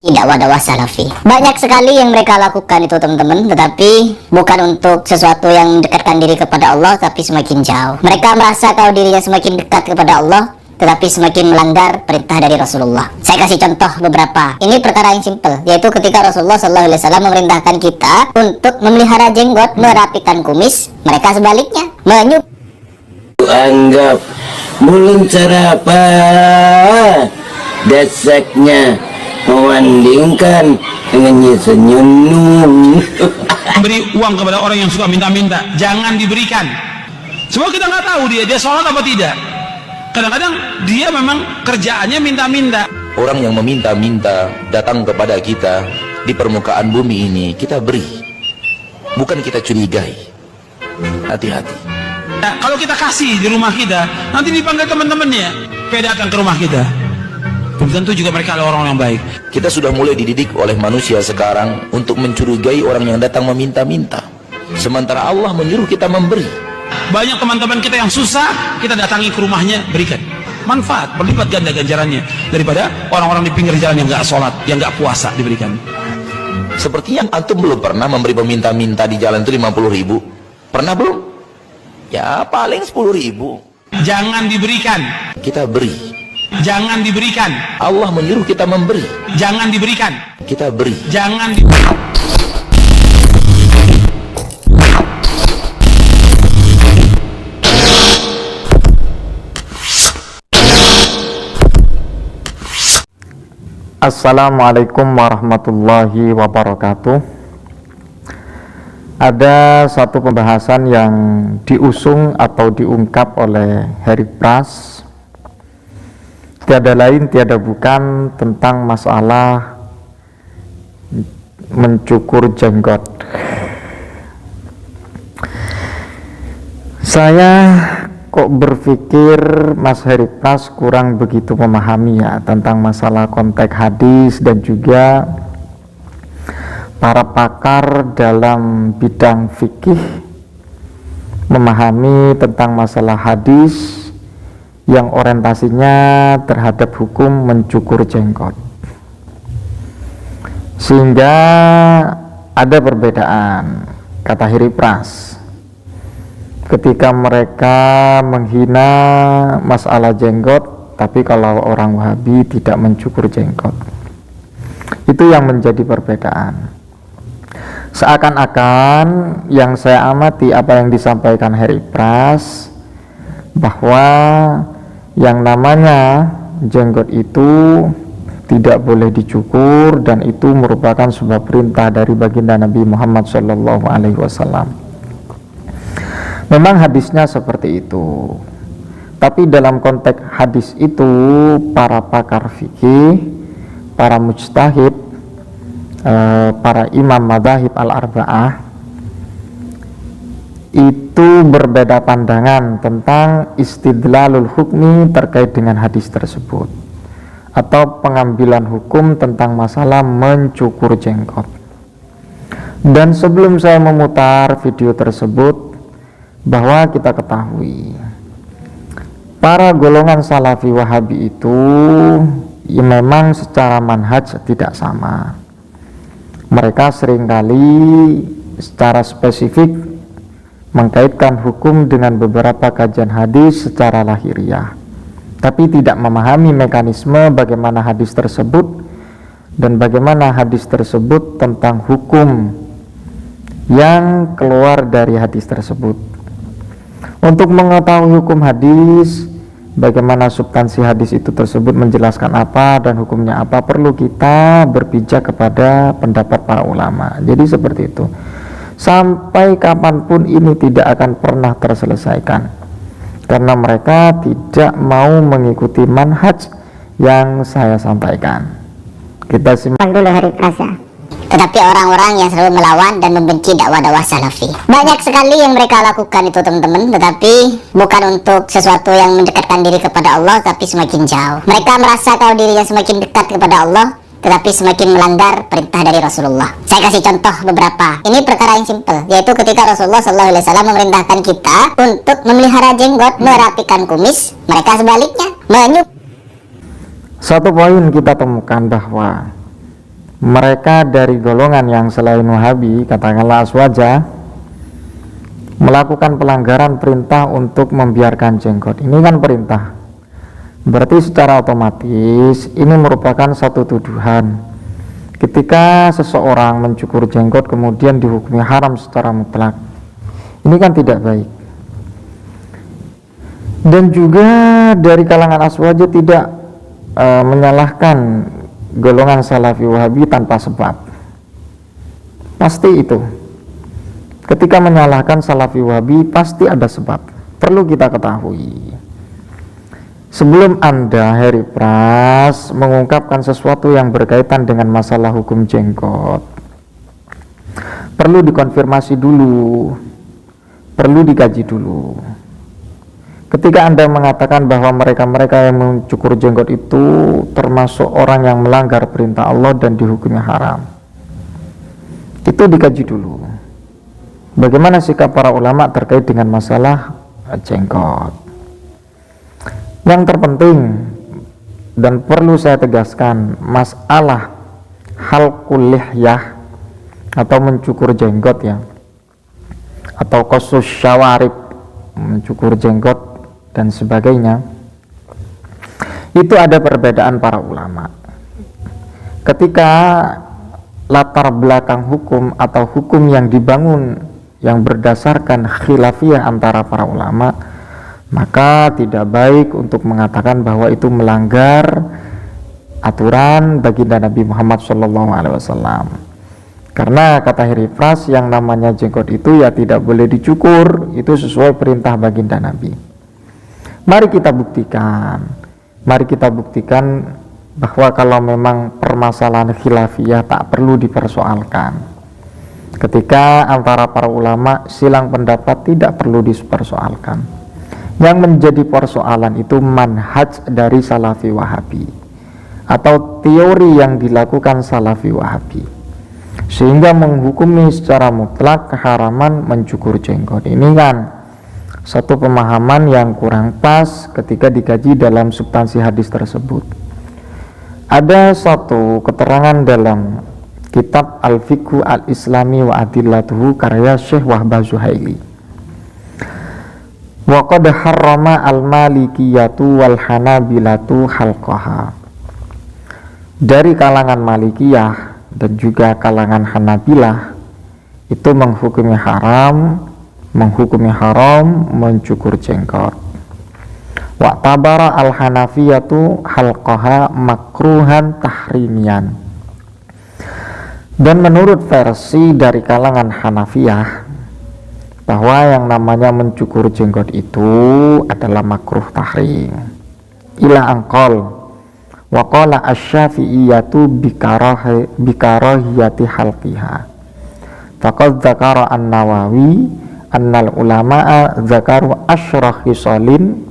dakwah-dakwah salafi. Banyak sekali yang mereka lakukan itu teman-teman, tetapi bukan untuk sesuatu yang mendekatkan diri kepada Allah, tapi semakin jauh. Mereka merasa kalau dirinya semakin dekat kepada Allah, tetapi semakin melanggar perintah dari Rasulullah. Saya kasih contoh beberapa. Ini perkara yang simple, yaitu ketika Rasulullah SAW memerintahkan kita untuk memelihara jenggot, merapikan kumis, mereka sebaliknya anggap mulut cara apa dasaknya mewandingkan dengan senyum. Beri uang kepada orang yang suka minta-minta, jangan diberikan. Sebab kita nggak tahu dia sholat apa tidak. Kadang-kadang dia memang kerjaannya minta-minta. Orang yang meminta-minta datang kepada kita di permukaan bumi ini, kita beri, bukan kita curigai. Hati-hati. Nah, kalau kita kasih di rumah kita, nanti dipanggil teman-temannya, datang ke rumah kita. Belum tentu juga mereka adalah orang yang baik. Kita sudah mulai dididik oleh manusia sekarang untuk mencurigai orang yang datang meminta-minta, sementara Allah menyuruh kita memberi. Banyak teman-teman kita yang susah, kita datangi ke rumahnya, berikan. Manfaat, berlipat ganda ganjarannya daripada orang-orang di pinggir jalan yang nggak sholat, yang nggak puasa diberikan. Seperti yang antum belum pernah memberi peminta-minta di jalan itu 50.000. Pernah belum? Ya paling 10.000. Jangan diberikan. Kita beri. Jangan diberikan. Allah menyuruh kita memberi. Jangan diberikan. Kita beri. Jangan diberikan. Assalamualaikum warahmatullahi wabarakatuh. Ada satu pembahasan yang diusung atau diungkap oleh Harry Pras, tiada lain tiada bukan tentang masalah mencukur jenggot. Saya kok berpikir Mas Harry Pras kurang begitu memahami ya tentang masalah konteks hadis, dan juga para pakar dalam bidang fikih memahami tentang masalah hadis yang orientasinya terhadap hukum mencukur jenggot, sehingga ada perbedaan. Kata Harry Pras, ketika mereka menghina masalah jenggot, tapi kalau orang Wahabi tidak mencukur jenggot, itu yang menjadi perbedaan. Seakan-akan yang saya amati apa yang disampaikan Harry Pras, bahwa yang namanya jenggot itu tidak boleh dicukur, dan itu merupakan sebuah perintah dari baginda Nabi Muhammad SAW. Memang hadisnya seperti itu, tapi dalam konteks hadis itu para pakar fikih, para mujtahid, para imam madzhab al-arba'ah itu berbeda pandangan tentang istidlalul hukmi terkait dengan hadis tersebut, atau pengambilan hukum tentang masalah mencukur jenggot. Dan sebelum saya memutar video tersebut, bahwa kita ketahui para golongan salafi wahabi itu ya memang secara manhaj tidak sama. Mereka seringkali secara spesifik mengkaitkan hukum dengan beberapa kajian hadis secara lahiriah, tapi tidak memahami mekanisme bagaimana hadis tersebut dan bagaimana hadis tersebut tentang hukum yang keluar dari hadis tersebut. Untuk mengetahui hukum hadis, bagaimana substansi hadis itu tersebut menjelaskan apa dan hukumnya apa, perlu kita berpijak kepada pendapat para ulama. Jadi seperti itu. Sampai kapanpun ini tidak akan pernah terselesaikan, karena mereka tidak mau mengikuti manhaj yang saya sampaikan. Kita simak dulu Harry Pras ya. Tetapi orang-orang yang selalu melawan dan membenci dakwah-dakwah salafi, banyak sekali yang mereka lakukan itu teman-teman, tetapi bukan untuk sesuatu yang mendekatkan diri kepada Allah, tapi semakin jauh. Mereka merasa kalau dirinya semakin dekat kepada Allah, tetapi semakin melanggar perintah dari Rasulullah. Saya kasih contoh beberapa. Ini perkara yang simple, yaitu ketika Rasulullah SAW memerintahkan kita untuk memelihara jenggot, merapikan kumis, mereka sebaliknya Satu poin kita temukan bahwa mereka dari golongan yang selain Wahabi, katakanlah Aswaja, melakukan pelanggaran perintah untuk membiarkan jenggot. Ini kan perintah, berarti secara otomatis ini merupakan satu tuduhan. Ketika seseorang mencukur jenggot kemudian dihukumi haram secara mutlak, ini kan tidak baik. Dan juga dari kalangan Aswaja tidak menyalahkan golongan Salafi Wahabi tanpa sebab. Pasti itu. Ketika menyalahkan Salafi Wahabi pasti ada sebab. Perlu kita ketahui. Sebelum Anda, Heri Pras, mengungkapkan sesuatu yang berkaitan dengan masalah hukum jenggot, perlu dikonfirmasi dulu, perlu dikaji dulu. Ketika Anda mengatakan bahwa mereka-mereka yang mencukur jenggot itu termasuk orang yang melanggar perintah Allah dan dihukumi haram, itu dikaji dulu. Bagaimana sikap para ulama terkait dengan masalah jenggot? Yang terpenting dan perlu saya tegaskan, masalah halqul lihyah atau mencukur jenggot ya, atau qasus syawarib, mencukur jenggot dan sebagainya, itu ada perbedaan para ulama. Ketika latar belakang hukum atau hukum yang dibangun yang berdasarkan khilafiyah antara para ulama, maka tidak baik untuk mengatakan bahwa itu melanggar aturan baginda Nabi Muhammad SAW. Karena kata Heri Pras, yang namanya jenggot itu ya tidak boleh dicukur, itu sesuai perintah baginda Nabi. Mari kita buktikan bahwa kalau memang permasalahan khilafiyah tak perlu dipersoalkan. Ketika antara para ulama silang pendapat tidak perlu dipersoalkan. Yang menjadi persoalan itu manhaj dari Salafi Wahabi atau teori yang dilakukan Salafi Wahabi, sehingga menghukumi secara mutlak keharaman mencukur jenggot. Ini kan satu pemahaman yang kurang pas ketika dikaji dalam substansi hadis tersebut. Ada satu keterangan dalam kitab Al-Fiqhu Al-Islami wa Adillatuhu karya Syekh Wahbah Zuhaili. Wa qad harrama al-malikiyatu wal hanabilatu halqaha. Dari kalangan Malikiyah dan juga kalangan Hanabilah itu menghukumi haram mencukur jenggot. Wa tabara al-hanafiyatu halqaha makruhan tahrimian. Dan menurut versi dari kalangan Hanafiyah, bahwa yang namanya mencukur jenggot itu adalah makruh tahrim. Ila angkol wa qala asy-syafi'iyatu bikarahiyati halqiha. Faqad dzakara an-Nawawi annal ulama'a dzakaru asyra khisalin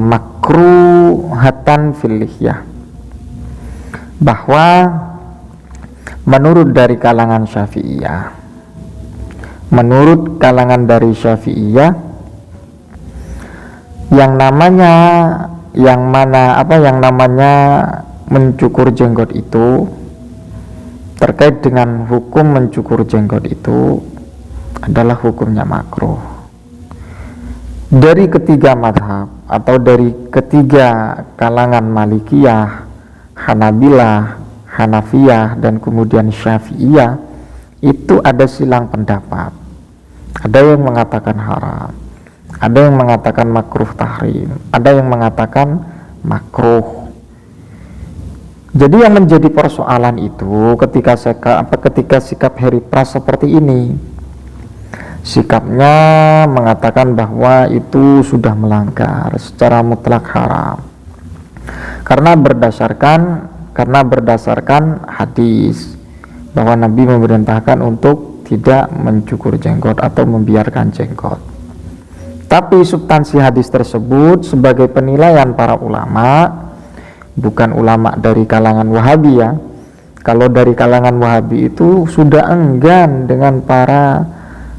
makruhatan fil lihyah. Bahwa menurut dari kalangan Syafi'iyah, yang namanya mencukur jenggot itu, terkait dengan hukum mencukur jenggot itu adalah hukumnya makruh. Dari ketiga mazhab atau dari ketiga kalangan Malikiyah, Hanabilah, Hanafiyah dan kemudian Syafi'iyah, itu ada silang pendapat. Ada yang mengatakan haram, ada yang mengatakan makruh tahrim, ada yang mengatakan makruh. Jadi yang menjadi persoalan itu ketika sikap Heri Pras seperti ini, sikapnya mengatakan bahwa itu sudah melanggar secara mutlak haram karena berdasarkan hadis bahwa Nabi memerintahkan untuk tidak mencukur jenggot atau membiarkan jenggot. Tapi substansi hadis tersebut sebagai penilaian para ulama, bukan ulama dari kalangan Wahabi ya. Kalau dari kalangan Wahabi itu sudah enggan dengan para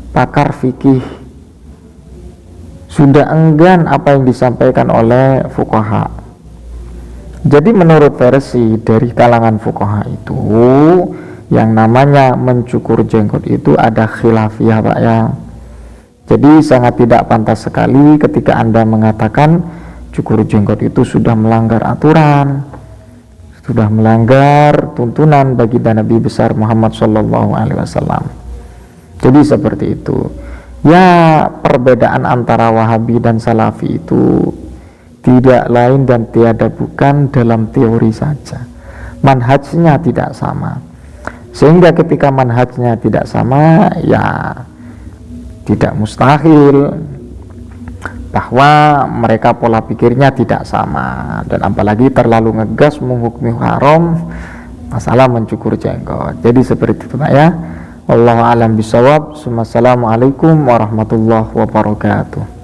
pakar fikih, sudah enggan apa yang disampaikan oleh fuqaha. Jadi menurut versi dari kalangan fuqaha itu, yang namanya mencukur jenggot itu ada khilafiyah Pak ya. Jadi sangat tidak pantas sekali ketika Anda mengatakan cukur jenggot itu sudah melanggar aturan, sudah melanggar tuntunan baginda Nabi besar Muhammad SAW. Jadi seperti itu. Ya, perbedaan antara Wahabi dan Salafi itu tidak lain dan tiada bukan dalam teori saja. Manhajnya tidak sama. Sehingga ketika manhajnya tidak sama, ya tidak mustahil bahwa mereka pola pikirnya tidak sama, dan apalagi terlalu ngegas menghukumi haram masalah mencukur jenggot. Jadi seperti itu Pak ya. Wallahu a'lam bishawab. Assalamualaikum warahmatullahi wabarakatuh.